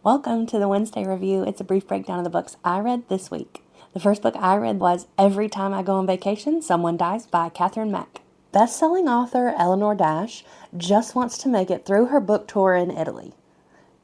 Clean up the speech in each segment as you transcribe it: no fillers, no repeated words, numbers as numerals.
Welcome to the Wednesday review. It's a brief breakdown of the books I read this week. The first book I read was Every Time I Go on Vacation, Someone Dies by Katherine Mack. Best-selling author Eleanor Dash just wants to make it through her book tour in Italy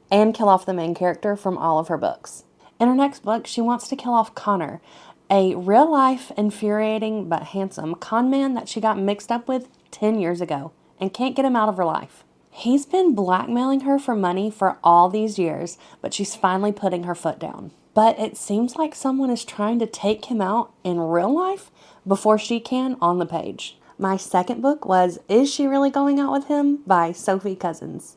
and kill off the main character from all of her books. In her next book, she wants to kill off Connor, a real-life, infuriating but handsome con man that she got mixed up with 10 years ago and can't get him out of her life. He's been blackmailing her for money for all these years, but she's finally putting her foot down. But it seems like someone is trying to take him out in real life before she can on the page. My second book was Is She Really Going Out with Him by Sophie Cousens.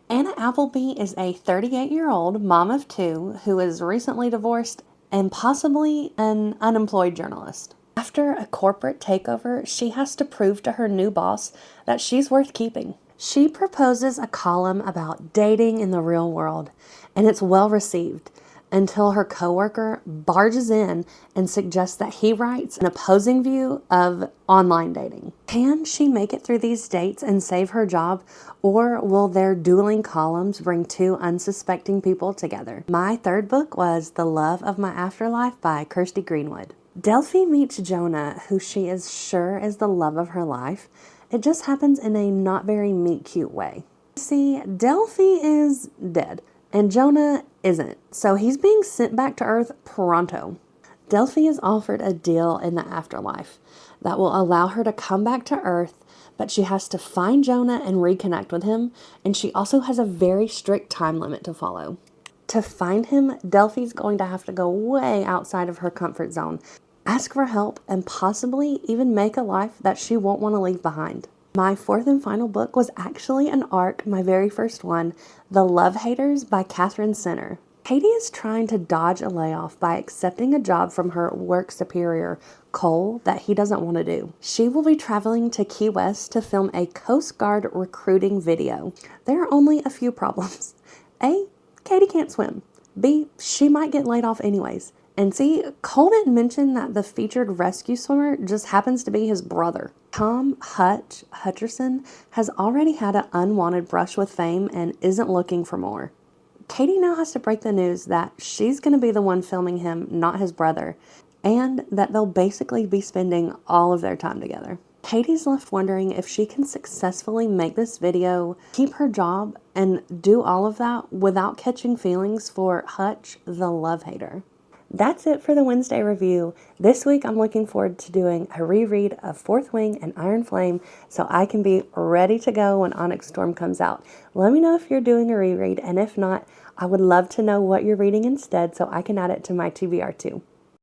Anna Appleby is a 38-year-old mom of two who is recently divorced and possibly an unemployed journalist. After a corporate takeover, she has to prove to her new boss that she's worth keeping. She proposes a column about dating in the real world, and it's well received until her coworker barges in and suggests that he writes an opposing view of online dating. Can she make it through these dates and save her job, or will their dueling columns bring two unsuspecting people together? My third book was The Love of My Afterlife by Kirsty Greenwood. Delphi meets Jonah, who she is sure is the love of her life. It just happens in a not very meet-cute way. See, Delphi is dead, and Jonah isn't, so he's being sent back to Earth pronto. Delphi is offered a deal in the afterlife that will allow her to come back to Earth, but she has to find Jonah and reconnect with him, and she also has a very strict time limit to follow. To find him, Delphi's going to have to go way outside of her comfort zone, ask for help, and possibly even make a life that she won't want to leave behind. My fourth and final book was actually an ARC, my very first one, The Love Haters by Katherine Center. Katie is trying to dodge a layoff by accepting a job from her work superior, Cole, that he doesn't want to do. She will be traveling to Key West to film a Coast Guard recruiting video. There are only a few problems. A, Katie can't swim. B, she might get laid off anyways. And see, Cole didn't mention that the featured rescue swimmer just happens to be his brother. Tom Hutcherson has already had an unwanted brush with fame and isn't looking for more. Katie now has to break the news that she's going to be the one filming him, not his brother, and that they'll basically be spending all of their time together. Katie's left wondering if she can successfully make this video, keep her job, and do all of that without catching feelings for Hutch, the love hater. That's it for the Wednesday review. This week I'm looking forward to doing a reread of Fourth Wing and Iron Flame so I can be ready to go when Onyx Storm comes out. Let me know if you're doing a reread, and if not, I would love to know what you're reading instead so I can add it to my TBR too.